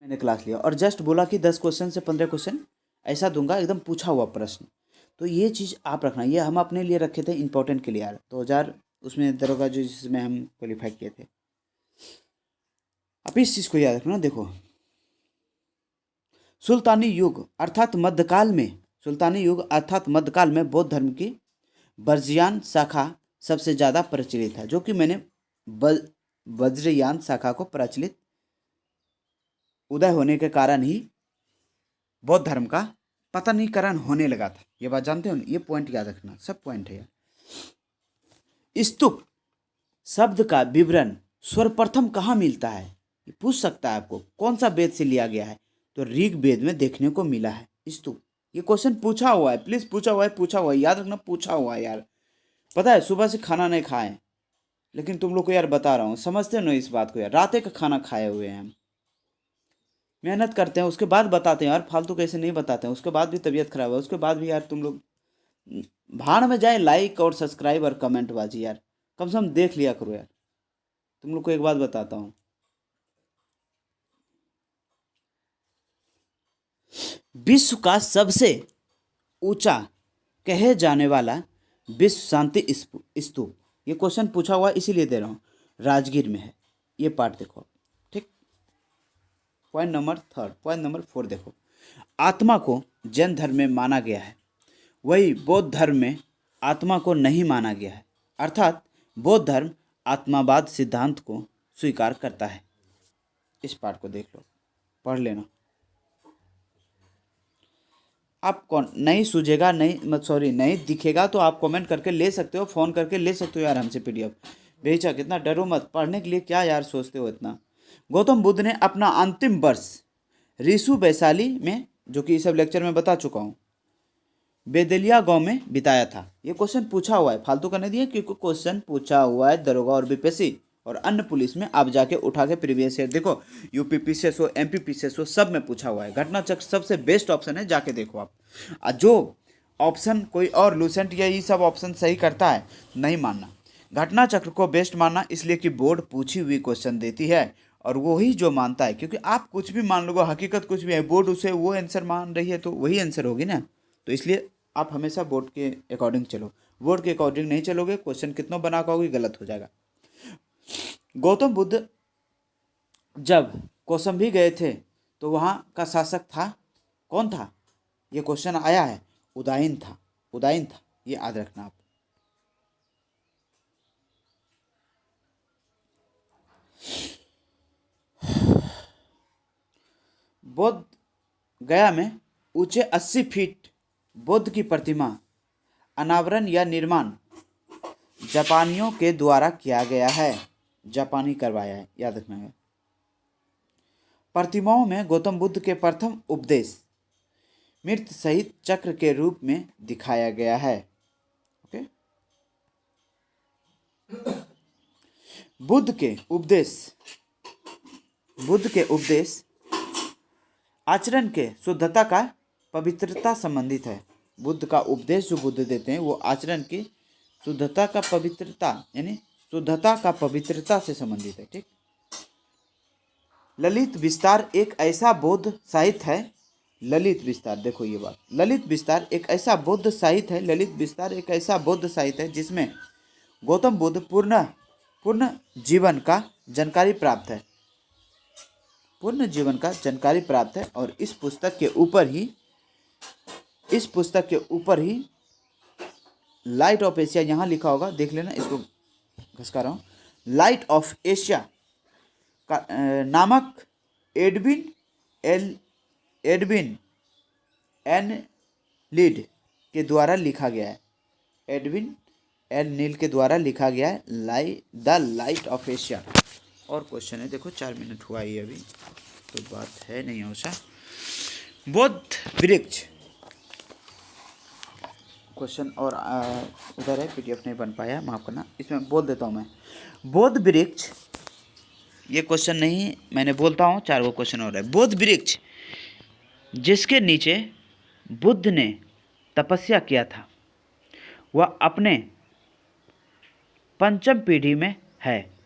मैंने क्लास लिया और जस्ट बोला कि 10 क्वेश्चन से 15 क्वेश्चन ऐसा दूंगा, एकदम पूछा हुआ प्रश्न। तो ये चीज़ आप रखना, ये हम अपने लिए रखे थे इंपॉर्टेंट के लिए यार, 2000 उसमें दरोगा जो जिसमें हम क्वालिफाई किए थे। अब इस चीज़ को याद रखना। देखो, सुल्तानी युग अर्थात मध्यकाल में बौद्ध धर्म की वज्रयान शाखा सबसे ज़्यादा प्रचलित है, जो कि मैंने वज्रयान शाखा को प्रचलित उदय होने के कारण ही बौद्ध धर्म का पतनीकरण होने लगा था। ये बात जानते हो ना, ये पॉइंट याद रखना, सब पॉइंट है यार। स्तूप शब्द का विवरण सर्वप्रथम कहाँ मिलता है, ये पूछ सकता है आपको, कौन सा वेद से लिया गया है, तो ऋग वेद में देखने को मिला है स्तूप। ये क्वेश्चन पूछा हुआ है, प्लीज पूछा हुआ है, याद रखना, पूछा हुआ है यार। पता है सुबह से खाना नहीं खाए, लेकिन तुम लोग को यार बता रहा हूँ, समझते हो ना इस बात को यार, रात का खाना खाए हुए हैं हम, मेहनत करते हैं, उसके बाद बताते हैं यार, फालतू कैसे नहीं बताते हैं, उसके बाद भी तबीयत खराब है, उसके बाद भी यार तुम लोग भाड़ में जाए लाइक और सब्सक्राइब और कमेंट बाजी यार, कम से कम देख लिया करो यार। तुम लोग को एक बात बताता हूँ, विश्व का सबसे ऊंचा कहे जाने वाला विश्व शांति स्तूप, ये क्वेश्चन पूछा हुआ इसीलिए दे रहा हूँ, राजगीर में है। ये पार्ट देखो, ठीक। पॉइंट नंबर 4 देखो, आत्मा को जैन धर्म में माना गया है, वही बौद्ध धर्म में आत्मा को नहीं माना गया है, अर्थात बौद्ध धर्म आत्मावाद सिद्धांत को स्वीकार करता है। इस पार्ट को देख लो, पढ़ लेना। आप कौन नहीं सूझेगा, नहीं दिखेगा तो आप कमेंट करके ले सकते हो, फ़ोन करके ले सकते हो यार हमसे पीडीएफ बेचक, इतना डरो मत, पढ़ने के लिए क्या यार सोचते हो इतना। गौतम बुद्ध ने अपना अंतिम वर्ष ऋषु वैशाली में, जो कि इस सब लेक्चर में बता चुका हूँ, बेदलिया गांव में बिताया था। ये क्वेश्चन पूछा हुआ है, फालतू का नहीं दिया, क्योंकि क्वेश्चन पूछा हुआ है दरोगा और बीपीएससी और अन्य पुलिस में, आप जाके उठा के प्रीवियस ईयर देखो, यूपी पीसीएस हो, एमपी पीसीएस हो, सब में पूछा हुआ है। घटना चक्र सबसे बेस्ट ऑप्शन है, जाके देखो आप। जो ऑप्शन कोई और लूसेंट या ये सब ऑप्शन सही करता है, नहीं मानना, घटना चक्र को बेस्ट मानना, इसलिए कि बोर्ड पूछी हुई क्वेश्चन देती है और वही जो मानता है, क्योंकि आप कुछ भी मान लो, हकीकत कुछ भी है, बोर्ड उसे वो आंसर मान रही है तो वही आंसर होगी ना। तो इसलिए आप हमेशा बोर्ड के अकॉर्डिंग चलो, बोर्ड के अकॉर्डिंग नहीं चलोगे, क्वेश्चन कितना बना पाओगे, गलत हो जाएगा। गौतम बुद्ध जब कौशाम्बी गए थे तो वहाँ का शासक था, कौन था, ये क्वेश्चन आया है, उदयन था, ये याद रखना आप। बोध गया में ऊंचे 80 फीट बुद्ध की प्रतिमा अनावरण या निर्माण जापानियों के द्वारा किया गया है, जापानी करवाया है, याद रखना है। प्रतिमाओं में गौतम बुद्ध के प्रथम उपदेश मृत सहित चक्र के रूप में दिखाया गया है। ओके, बुद्ध के उपदेश आचरण के शुद्धता का पवित्रता संबंधित है। बुद्ध का उपदेश जो बुद्ध देते हैं वो आचरण की शुद्धता का पवित्रता, यानी शुद्धता का पवित्रता से संबंधित है, ठीक। ललित विस्तार एक ऐसा बौद्ध साहित्य है, ललित विस्तार, देखो ये बात, ललित विस्तार एक ऐसा बौद्ध साहित्य है जिसमें गौतम बुद्ध पूर्ण जीवन का जानकारी प्राप्त है और इस पुस्तक के ऊपर ही लाइट ऑफ एशिया, यहाँ लिखा होगा, देख लेना, इसको घसका रहा हूँ, लाइट ऑफ एशिया का नामक एडविन एन लीड के द्वारा लिखा गया है, एडविन एल नील के द्वारा लिखा गया है, द लाइट ऑफ एशिया। और क्वेश्चन है, देखो 4 मिनट हुआ ही अभी, तो बात है नहीं ऐसा। बौद्ध वृक्ष, क्वेश्चन और उधर है, पीडीएफ नहीं बन पाया, माफ करना, इसमें बोल देता हूँ मैं। बौद्ध वृक्ष, ये क्वेश्चन नहीं, मैंने बोलता हूँ, 4 वो क्वेश्चन और है। बौद्ध वृक्ष जिसके नीचे बुद्ध ने तपस्या किया था, वह अपने पंचम पीढ़ी में है,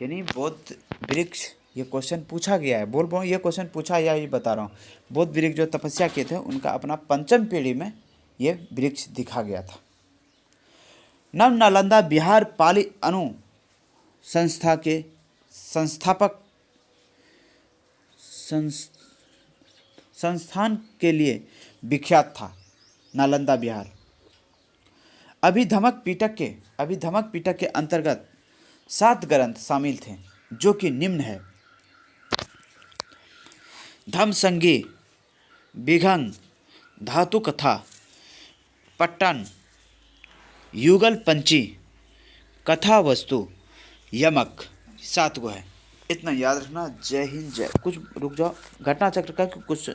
यानी बौद्ध वृक्ष ये क्वेश्चन पूछा गया है, बोल रहा हूँ ये क्वेश्चन पूछा या ये बता रहा हूँ। बौद्ध वृक्ष जो तपस्या किए थे उनका अपना पंचम पीढ़ी में ये वृक्ष दिखा गया था। नव नालंदा बिहार पाली अनु संस्था के संस्थापक संस्थान के लिए विख्यात था। नालंदा बिहार अभिधमक पिटक के अंतर्गत 7 ग्रंथ शामिल थे जो कि निम्न है: धम्मसंगी, विघंग, धातु कथा, पट्टन, युगल पंची, कथा वस्तु, यमक। 7 गो है, इतना याद रखना। जय हिंद, जय। कुछ रुक जाओ, घटना चक्र का कुछ